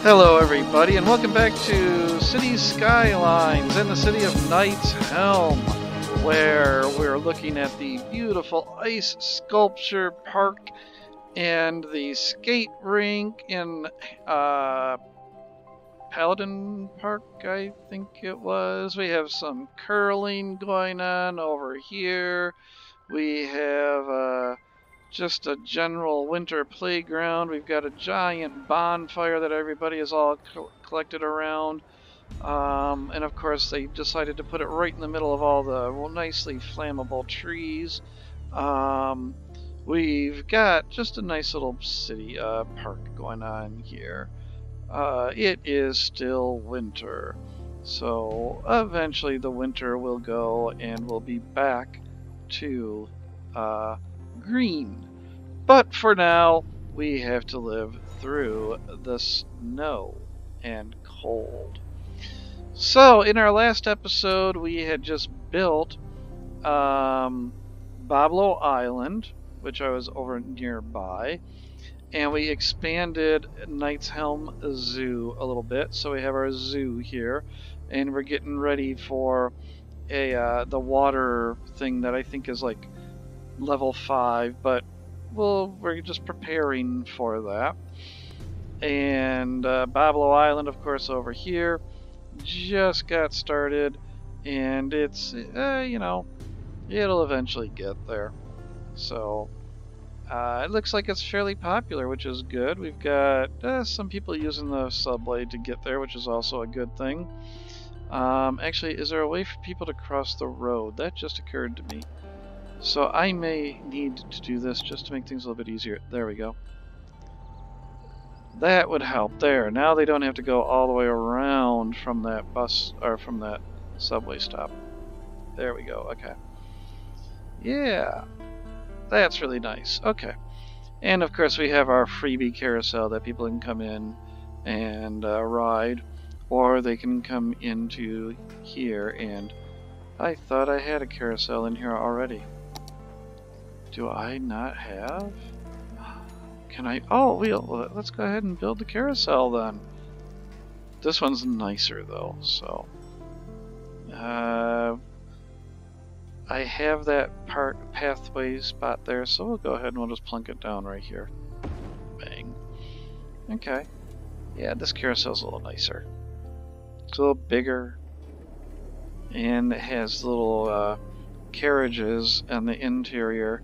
Hello everybody, and welcome back to City Skylines in the city of Knight's Helm, where we're looking at the beautiful ice sculpture park and the skate rink in Paladin Park, I think it was. We have some curling going on over here. We have just a general winter playground. We've got a giant bonfire that everybody is all collected around. And of course they decided to put it right in the middle of all the nicely flammable trees. We've got just a nice little city park going on here. It is still winter, so eventually the winter will go and we'll be back to green. But for now, we have to live through the snow and cold. So, in our last episode, we had just built Bablo Island, which I was over nearby, and we expanded Knight's Helm Zoo a little bit. So we have our zoo here, and we're getting ready for the water thing that I think is like level 5, but we're just preparing for that. And Bablo Island, of course, over here just got started, and it's it'll eventually get there. So it looks like it's fairly popular, which is good. We've got some people using the subway to get there, which is also a good thing. Actually, is there a way for people to cross the road? That just occurred to me. So I may need to do this just to make things a little bit easier. There we go. That would help there. Now they don't have to go all the way around from that bus, or from that subway stop. There we go, okay. Yeah, that's really nice. Okay. And of course we have our freebie carousel that people can come in and ride, or they can come into here, and I thought I had a carousel in here already. Do I not have? Can I? Oh, let's go ahead and build the carousel then. This one's nicer though, so. I have that pathway spot there, so we'll go ahead and we'll just plunk it down right here. Bang. Okay. Yeah, this carousel's a little nicer. It's a little bigger, and it has little carriages on the interior.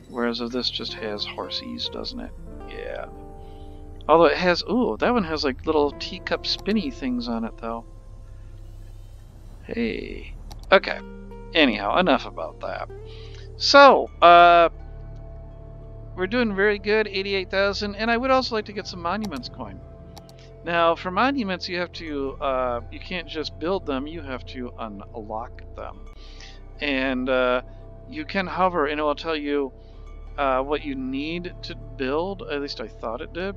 Whereas this just has horsies, doesn't it? Yeah. Although it has, ooh, that one has like little teacup spinny things on it though. Hey. Okay. Anyhow, enough about that. So, we're doing very good, 88,000, and I would also like to get some monuments coin. Now, for monuments, you have to, you can't just build them, you have to unlock them. And you can hover, and it will tell you what you need to build. At least I thought it did.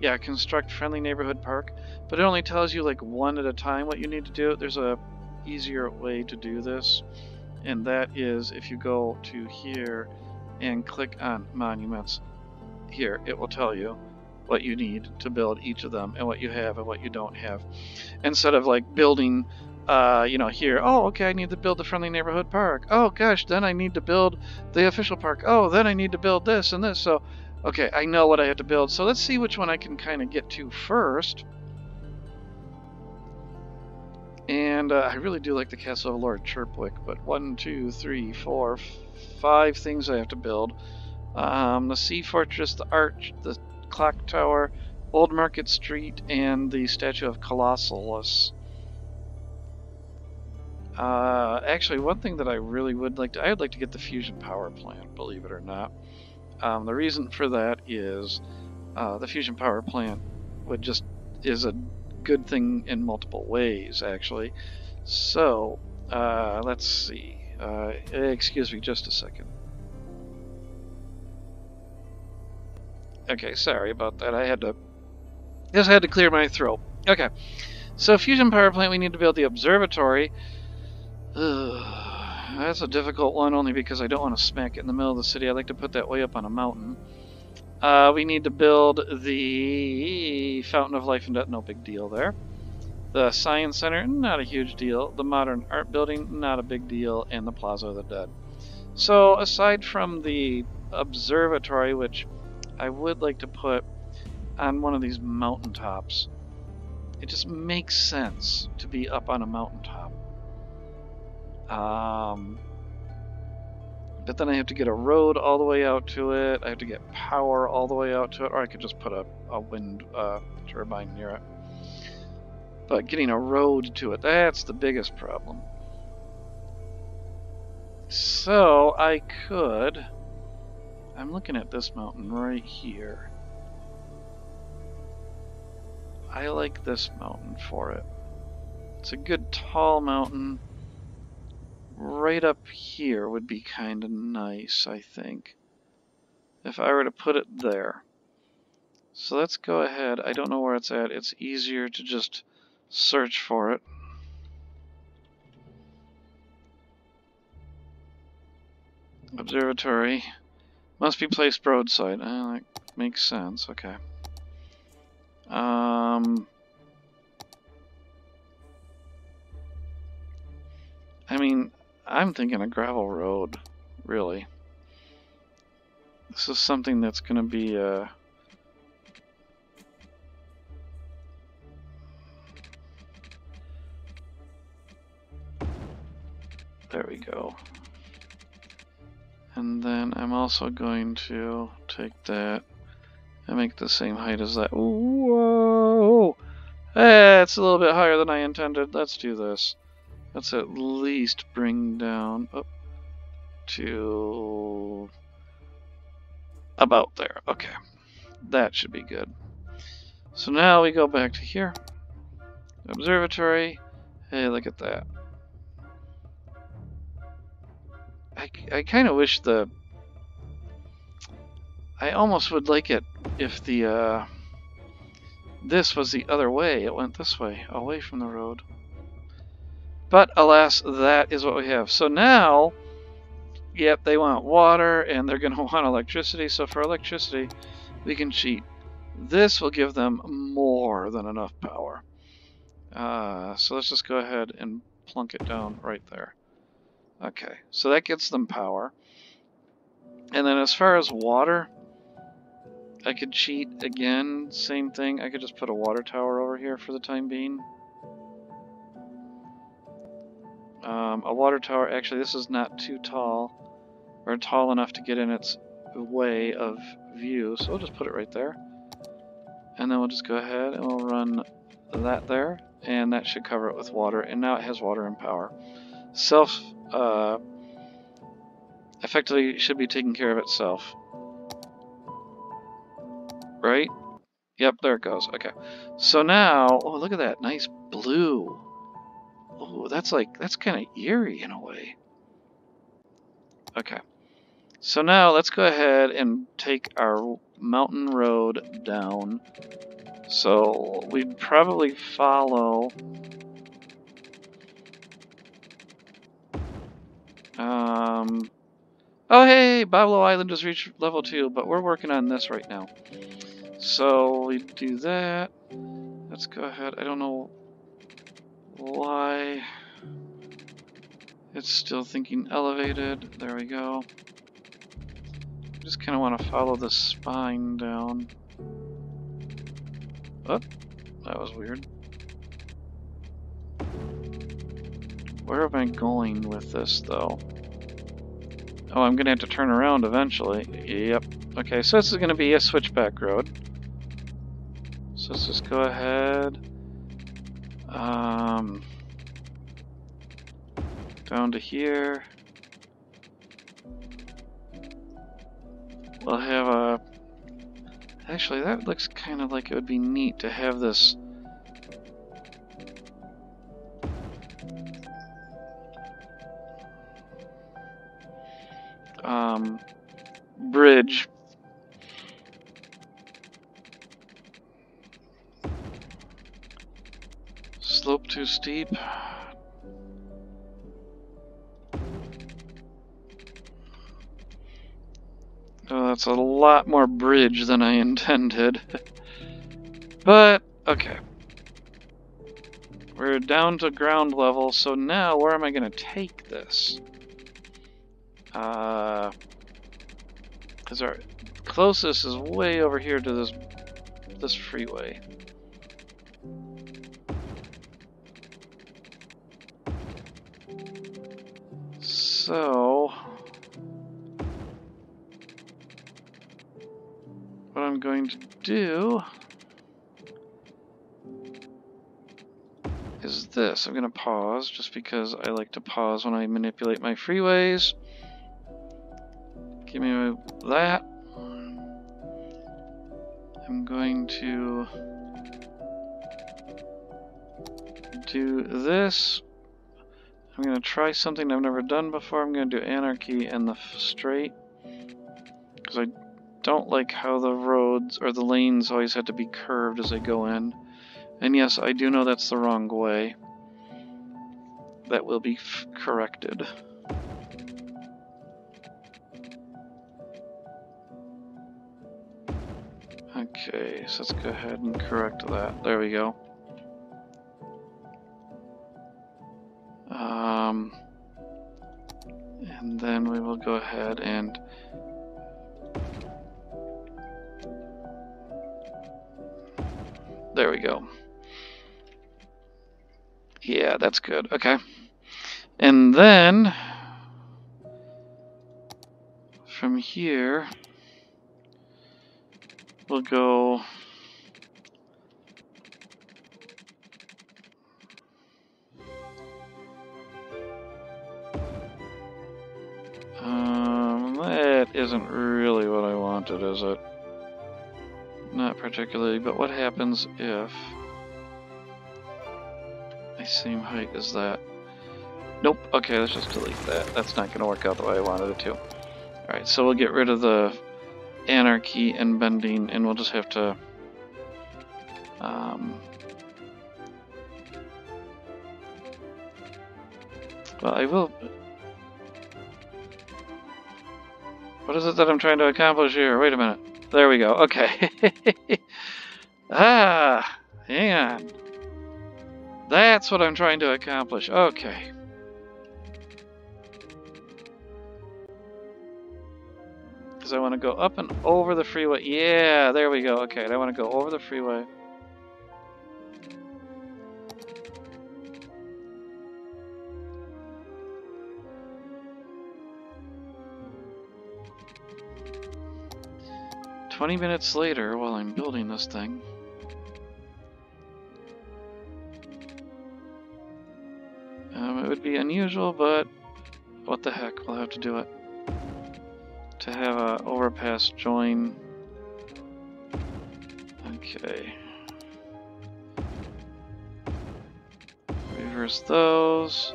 Yeah, construct friendly neighborhood park, but it only tells you like one at a time what you need to do. There's a easier way to do this, and that is if you go to here and click on monuments. Here, it will tell you what you need to build each of them, and what you have and what you don't have, instead of like building here, oh, okay, I need to build the friendly neighborhood park. Oh, gosh, then I need to build the official park. Oh, then I need to build this and this. So, okay, I know what I have to build. So let's see which one I can kind of get to first. And I really do like the Castle of Lord Chirpwick, but 1, 2, 3, 4, 5 things I have to build. The Sea Fortress, the Arch, the Clock Tower, Old Market Street, and the Statue of Colossalus. Actually, one thing that I really would like to, I would like to get the fusion power plant, believe it or not. The reason for that is the fusion power plant is a good thing in multiple ways, actually. So, let's see. Excuse me just a second. Okay, sorry about that. I just had to clear my throat. Okay, so fusion power plant, we need to build the observatory. That's a difficult one, only because I don't want to smack it in the middle of the city. I like to put that way up on a mountain. We need to build the Fountain of Life and Death, no big deal there. The Science Center, not a huge deal. The Modern Art Building, not a big deal. And the Plaza of the Dead. So aside from the observatory, which I would like to put on one of these mountaintops, it just makes sense to be up on a mountaintop. But then I have to get a road all the way out to it. I have to get power all the way out to it, or I could just put a wind turbine near it. But getting a road to it, that's the biggest problem. So I could... I'm looking at this mountain right here. I like this mountain for it. It's a good tall mountain. Right up here would be kind of nice, I think, if I were to put it there. So let's go ahead. I don't know where it's at. It's easier to just search for it. Observatory. Must be placed roadside. That makes sense. Okay. I mean, I'm thinking a gravel road, really. This is something that's going to be there we go. And then I'm also going to take that and make the same height as that. Whoa! It's a little bit higher than I intended. Let's do this. Let's at least bring down up to about there. Okay. That should be good. So now we go back to here. Observatory. Hey, look at that. I kind of wish I almost would like it if the this was the other way. It went this way, away from the road. But alas, that is what we have. So now, yep, they want water and they're going to want electricity. So for electricity, we can cheat. This will give them more than enough power. So let's just go ahead and plunk it down right there. Okay, so that gets them power. And then as far as water, I could cheat again, same thing. I could just put a water tower over here for the time being. A water tower, actually this is not too tall, or tall enough to get in its way of view, so we'll just put it right there. And then we'll just go ahead and we'll run that there, and that should cover it with water, and now it has water and power. Effectively should be taking care of itself. Right? Yep, there it goes. Okay. So now, oh, look at that. Nice blue. Oh, that's kind of eerie in a way. Okay. So now let's go ahead and take our mountain road down. So we'd probably follow... Oh, hey, Bablo Island has reached level 2, but we're working on this right now. So we do that. Let's go ahead. I don't know why it's still thinking elevated. There we go. I just kind of want to follow the spine down. Oh, that was weird. Where am I going with this, though? Oh, I'm going to have to turn around eventually. Yep. Okay, so this is going to be a switchback road. So let's just go ahead. Down to here. We'll have a... Actually, that looks kind of like it would be neat to have this... bridge. Slope too steep. Oh, That's a lot more bridge than I intended. But, okay. We're down to ground level, so now where am I going to take this? Because our closest is way over here to this freeway. So, what I'm going to do is this. I'm going to pause just because I like to pause when I manipulate my freeways. Give me that. I'm going to do this. I'm going to try something I've never done before. I'm going to do anarchy and the straight. Because I don't like how the roads or the lanes always have to be curved as I go in. And yes, I do know that's the wrong way. That will be corrected. Okay, so let's go ahead and correct that. There we go. And then we will go ahead and there we go. Yeah, that's good. Okay. And then from here we'll go that isn't really what I wanted, is it? Not particularly, but what happens if the same height as that? Nope. Okay, let's just delete that. That's not going to work out the way I wanted it to. Alright, so we'll get rid of the anarchy and bending, and we'll just have to well, I will. What is it that I'm trying to accomplish here? Wait a minute. There we go. Okay. Ah, hang on. That's what I'm trying to accomplish. Okay. Because I want to go up and over the freeway. Yeah, there we go. Okay, I want to go over the freeway. "20 minutes later, while I'm building this thing, it would be unusual, but what the heck, we'll have to do it. To have a overpass join. Okay. Reverse those.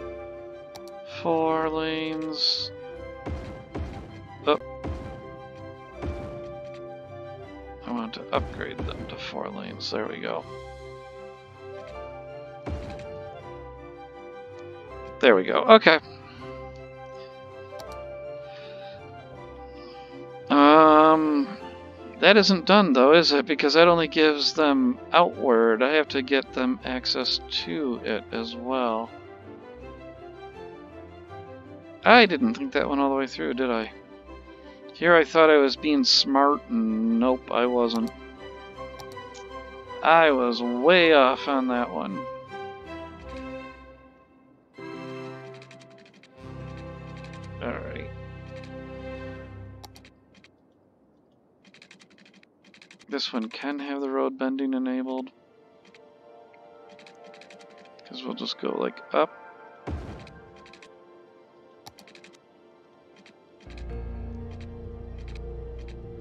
4 lanes. Oh. I want to upgrade them to 4 lanes. There we go. There we go. Okay. That isn't done though, is it? Because that only gives them outward. I have to get them access to it as well. I didn't think that went all the way through, did I? Here I thought I was being smart, and nope, I wasn't. I was way off on that one. Alright. This one can have the road bending enabled. Because we'll just go like up.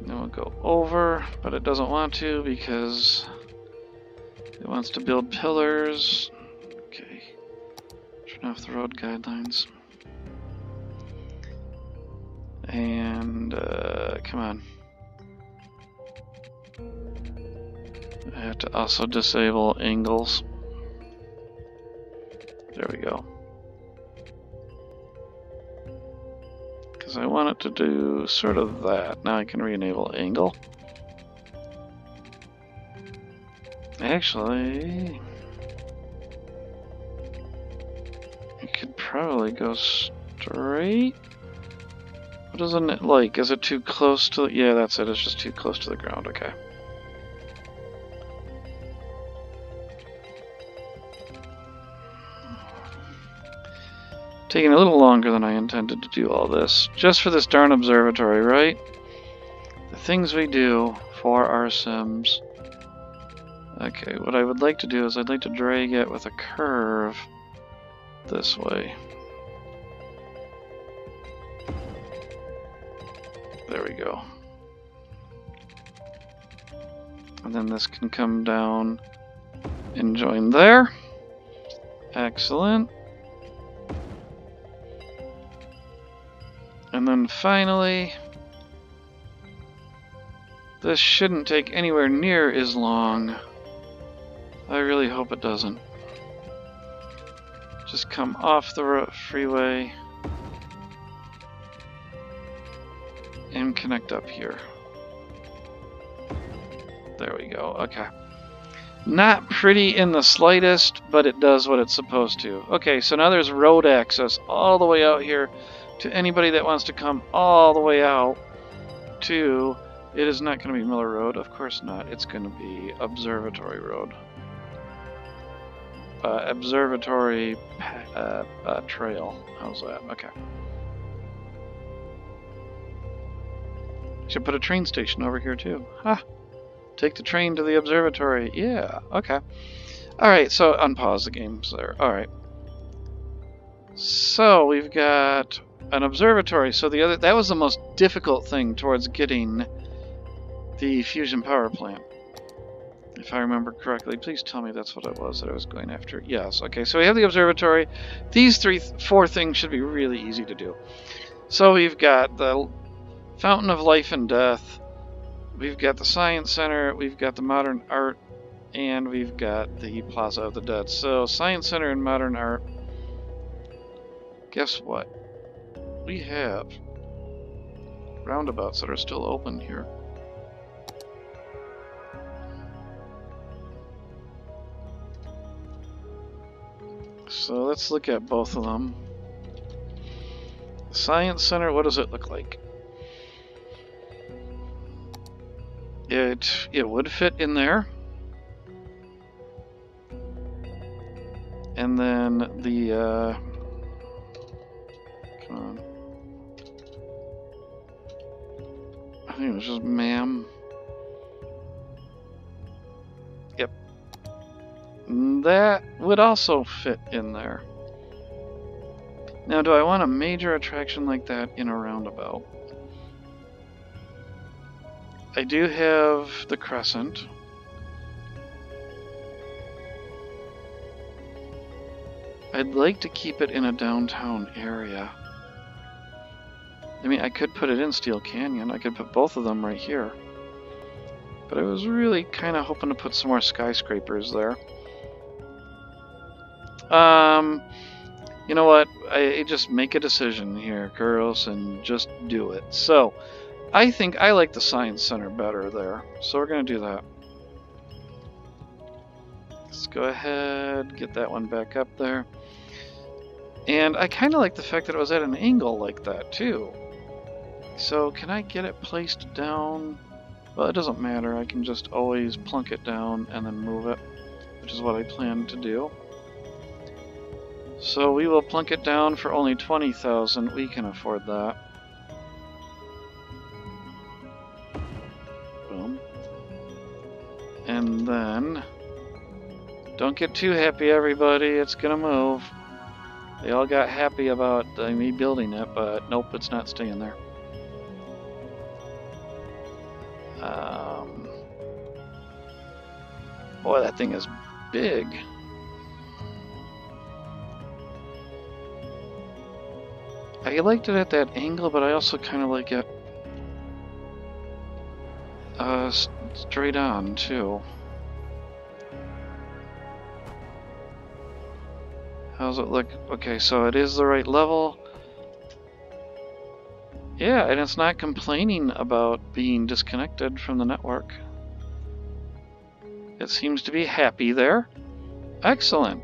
Then we'll go over, but it doesn't want to because it wants to build pillars. Okay. Turn off the road guidelines. And, come on. I have to also disable angles. There we go. Because Because I want it to do sort of that. Now I can re-enable angle. Actually, I could probably go straight. What isn't it like? Is it too close to... Yeah, that's it. It's just too close to the ground. Okay. Taking a little longer than I intended to do all this. Just for this darn observatory, right? The things we do for our Sims. Okay, what I would like to do is I'd like to drag it with a curve this way. There we go. And then this can come down and join there. Excellent. And then finally, this shouldn't take anywhere near as long. I really hope it doesn't. Just come off the freeway and connect up here. There we go. Okay. Not pretty in the slightest, but it does what it's supposed to. Okay, so now there's road access all the way out here to anybody that wants to come all the way out to... It is not going to be Miller Road. Of course not. It's going to be Observatory Road. Observatory Trail. How's that? Okay. Should put a train station over here too. Ha! Take the train to the observatory. Yeah, okay. Alright, so unpause the games there. Alright. So we've got an observatory. So that was the most difficult thing towards getting the fusion power plant. If I remember correctly, please tell me that's what it was that I was going after. Yes, okay, so we have the observatory. These four things should be really easy to do. So we've got the Fountain of Life and Death, we've got the Science Center, we've got the Modern Art, and we've got the Plaza of the Dead. So Science Center and Modern Art, guess what? We have roundabouts that are still open here. So let's look at both of them. Science Center, what does it look like? It would fit in there. And then the come on. I think it was just ma'am. Yep. That would also fit in there. Now, do I want a major attraction like that in a roundabout? I do have the Crescent. I'd like to keep it in a downtown area. I mean, I could put it in Steel Canyon. I could put both of them right here. But I was really kind of hoping to put some more skyscrapers there. You know what? I just make a decision here, girls, and just do it. So, I think I like the Science Center better there. So we're going to do that. Let's go ahead, get that one back up there. And I kind of like the fact that it was at an angle like that, too. So, can I get it placed down? Well, it doesn't matter. I can just always plunk it down and then move it, which is what I plan to do. So we will plunk it down for only 20,000. We can afford that. Boom. And then, don't get too happy, everybody. It's gonna move. They all got happy about me building it, but nope, it's not staying there. Boy, that thing is big. I liked it at that angle, but I also kind of like it straight on, too. How's it look? Okay, so it is the right level. Yeah, and it's not complaining about being disconnected from the network. It seems to be happy there. Excellent.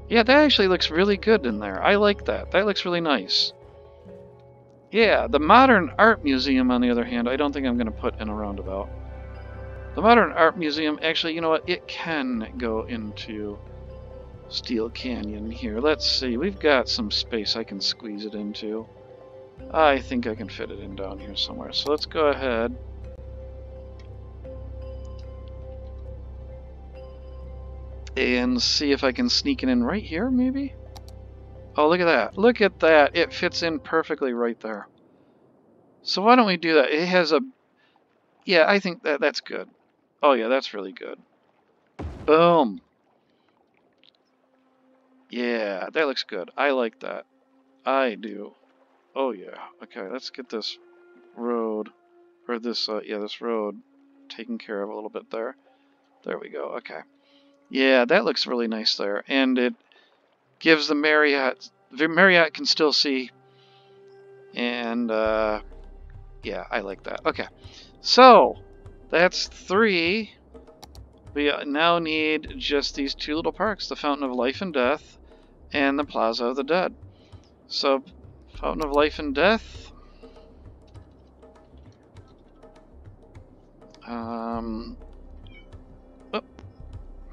Yeah, that actually looks really good in there. I like that. That looks really nice. Yeah, the Modern Art Museum, on the other hand, I don't think I'm going to put in a roundabout. The Modern Art Museum, actually, you know what? It can go into Steel Canyon here. Let's see. We've got some space I can squeeze it into. I think I can fit it in down here somewhere. So let's go ahead. And see if I can sneak it in right here, maybe? Oh, look at that. Look at that. It fits in perfectly right there. So why don't we do that? It has a... Yeah, I think that's good. Oh, yeah, that's really good. Boom. Yeah, that looks good. I like that. I do. Oh, yeah. Okay, let's get this road, or this, yeah, this road taken care of a little bit there. There we go. Okay. Yeah, that looks really nice there. And it gives the Marriott can still see. And, yeah, I like that. Okay. So, that's 3. We now need just these 2 little parks, the Fountain of Life and Death and the Plaza of the Dead. So, Fountain of Life and Death. Oh,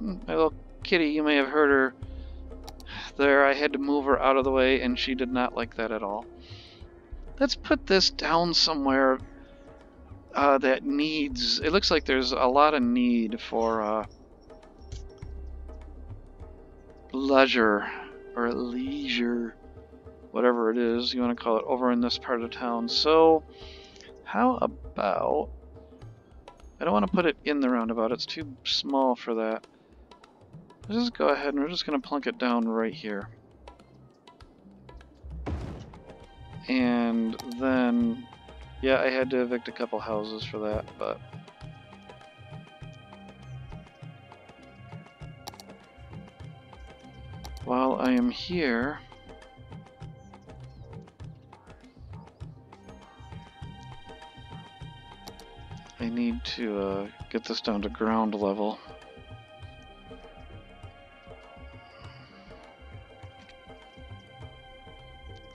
my little kitty, you may have heard her there. I had to move her out of the way, and she did not like that at all. Let's put this down somewhere that needs... It looks like there's a lot of need for leisure, or leisure, whatever it is you want to call it, over in this part of town. So, how about... I don't want to put it in the roundabout. It's too small for that. Let's just go ahead and we're just going to plunk it down right here. And then, yeah, I had to evict a couple houses for that, but... While I am here... I need to get this down to ground level.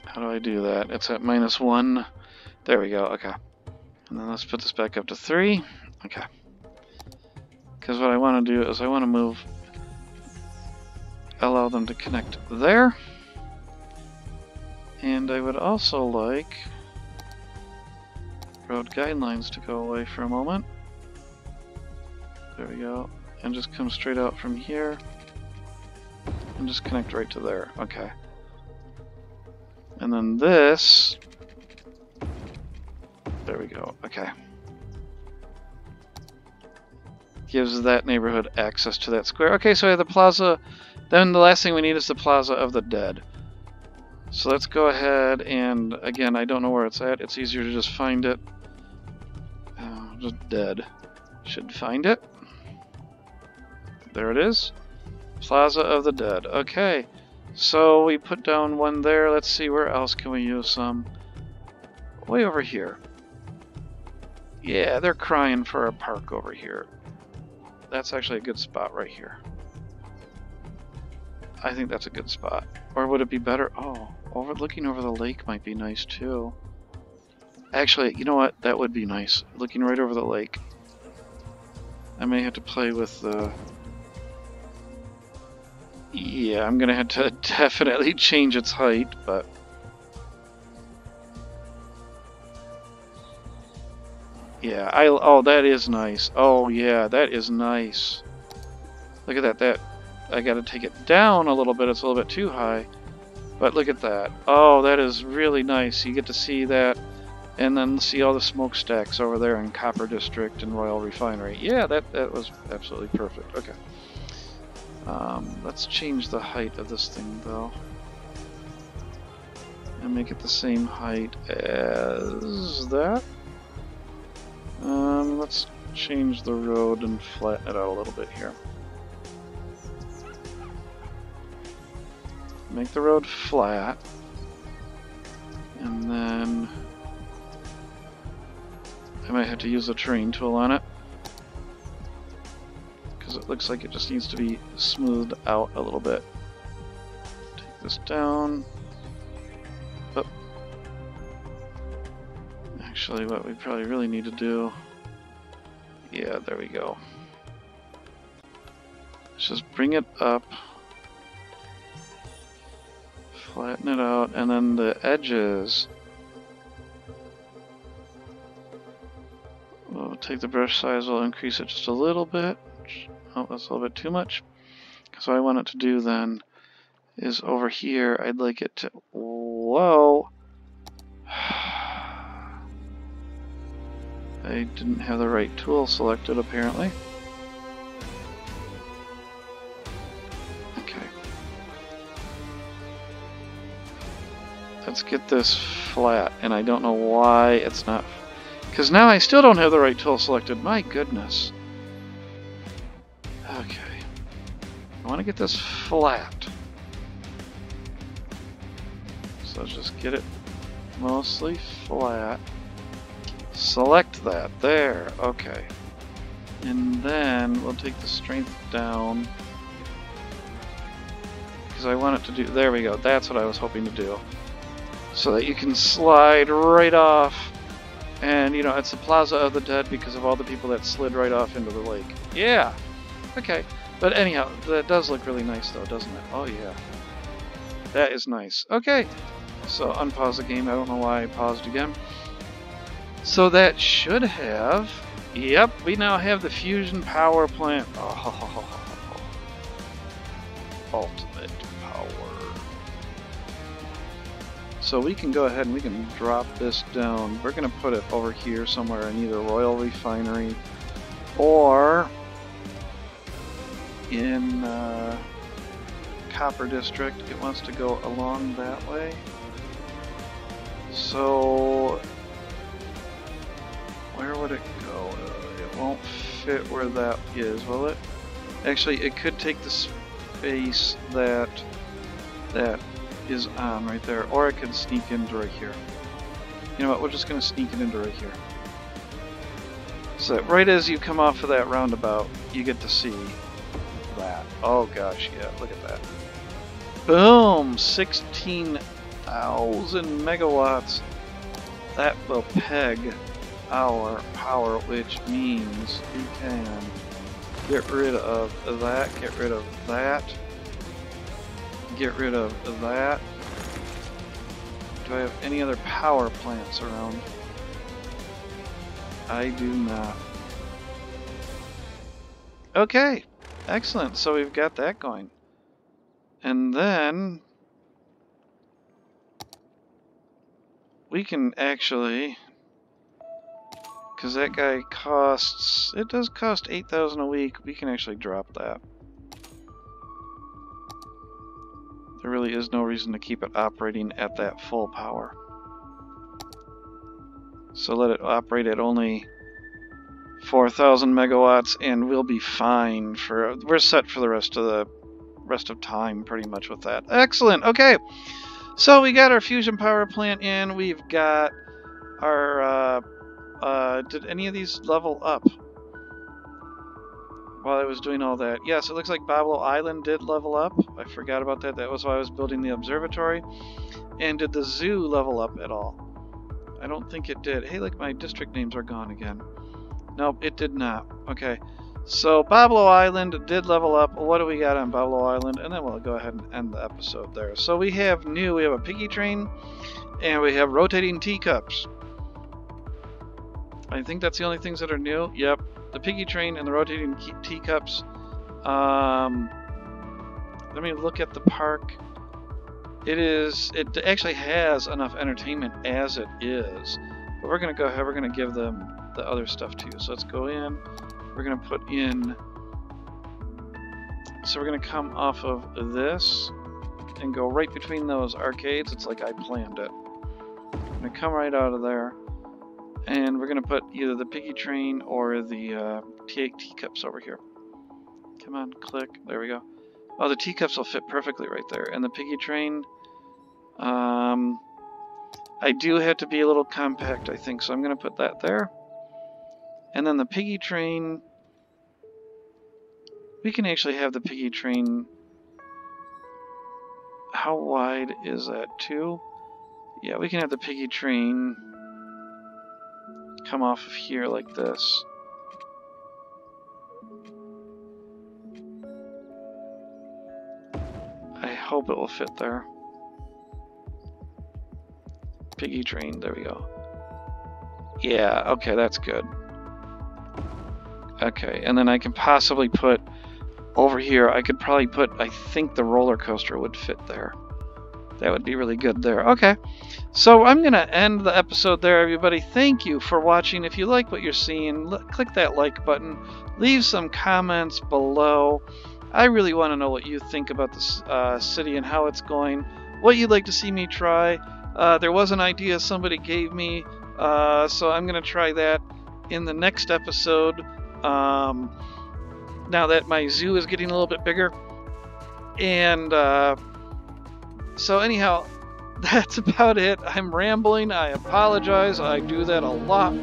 How do I do that? It's at -1. There we go, okay. And then let's put this back up to 3. Okay. Because what I want to do is I want to allow them to connect there. And I would also like road guidelines to go away for a moment. There we go. And just come straight out from here. And just connect right to there. Okay. And then this... There we go. Okay. Gives that neighborhood access to that square. Okay, so we have the plaza. Then the last thing we need is the Plaza of the Dead. So let's go ahead and, again, I don't know where it's at. It's easier to just find it. Just dead. Should find it. There it is. Plaza of the Dead. Okay. So we put down one there. Let's see, where else can we use some? Way over here. Yeah, they're crying for a park over here. That's actually a good spot right here. I think that's a good spot. Or would it be better? Oh, looking over the lake might be nice too. Actually, you know what? That would be nice. Looking right over the lake. I may have to play with the... Yeah, I'm gonna have to definitely change its height, but... Yeah, oh, that is nice. Oh, yeah, that is nice. Look at that. I gotta take it down a little bit. It's a little bit too high. But look at that. Oh, that is really nice. You get to see that, and then see all the smokestacks over there in Copper District and Royal Refinery. Yeah, that was absolutely perfect. Okay. Let's change the height of this thing, though. And make it the same height as that. Let's change the road and flatten it out a little bit here. Make the road flat. And then I might have to use a terrain tool on it, because it looks like it just needs to be smoothed out a little bit. Take this down. Oh. Actually, what we probably really need to do... Yeah, there we go. Let's just bring it up. Flatten it out, and then the edges. We'll take the brush size, we'll increase it just a little bit. Oh, that's a little bit too much. So what I want it to do then is over here, I'd like it to... Whoa! I didn't have the right tool selected, apparently. Okay. Let's get this flat, and I don't know why it's not... Because now I still don't have the right tool selected. My goodness. Okay. I want to get this flat. So let's just get it mostly flat. Select that. There. Okay. And then we'll take the strength down. Because I want it to do... There we go. That's what I was hoping to do. So that you can slide right off. And, you know, it's the Plaza of the Dead because of all the people that slid right off into the lake. Yeah! Okay. But anyhow, that does look really nice though, doesn't it? Oh yeah. That is nice. Okay. So unpause the game. I don't know why I paused again. So that should have... Yep, we now have the fusion power plant. Oh, ultimate power. So we can go ahead and we can drop this down. We're going to put it over here somewhere in either Royal Refinery or in Copper District. It wants to go along that way. So where would it go? It won't fit where that is, will it? Actually, it could take the space that is on right there, or it could sneak into right here. You know what, we're just going to sneak it into right here. So that right as you come off of that roundabout, you get to see that. Oh gosh, yeah, look at that. Boom! 16,000 megawatts. That will peg our power, which means we can get rid of that, get rid of that, get rid of that. Do I have any other power plants around? I do not. Okay, excellent. So we've got that going. And then we can actually, because that guy costs, it does cost 8,000 a week, we can actually drop that. There really is no reason to keep it operating at that full power. So let it operate at only 4,000 megawatts and we'll be fine for, we're set for the rest of time pretty much with that. Excellent. Okay. So we got our fusion power plant in. We've got our did any of these level up while I was doing all that? Yes, it looks like Bablo Island did level up. I forgot about that. That was why I was building the observatory. And did the zoo level up at all? I don't think it did. Hey, look, my district names are gone again. Nope, it did not. Okay. So Bablo Island did level up. What do we got on Bablo Island? And then we'll go ahead and end the episode there. So we have we have a piggy train, and we have rotating teacups. I think that's the only things that are new. Yep, the piggy train and the rotating teacups. Let me look at the park. It actually has enough entertainment as it is, but we're gonna go ahead. We're gonna give them the other stuff too. So let's go in. We're gonna put in. So we're gonna come off of this and go right between those arcades. It's like I planned it. I'm gonna come right out of there. And we're going to put either the piggy train or the teacups over here. Come on, click. There we go. Oh, the teacups will fit perfectly right there. And the piggy train, I do have to be a little compact, I think. So I'm going to put that there. And then the piggy train, we can actually have the piggy train. How wide is that? 2? Yeah, we can have the piggy train come off of here like this. I hope it will fit there. Piggy train, there we go. Yeah, okay, that's good. Okay, and then I can possibly put over here, I could probably put, I think the roller coaster would fit there. That would be really good there. Okay, so I'm going to end the episode there, everybody. Thank you for watching. If you like what you're seeing, click that like button. Leave some comments below. I really want to know what you think about this city and how it's going, what you'd like to see me try. There was an idea somebody gave me, so I'm going to try that in the next episode. Now that my zoo is getting a little bit bigger. And so anyhow, that's about it. I'm rambling. I apologize. I do that a lot.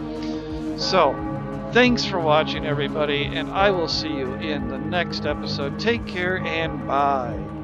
So thanks for watching, everybody, and I will see you in the next episode. Take care and bye.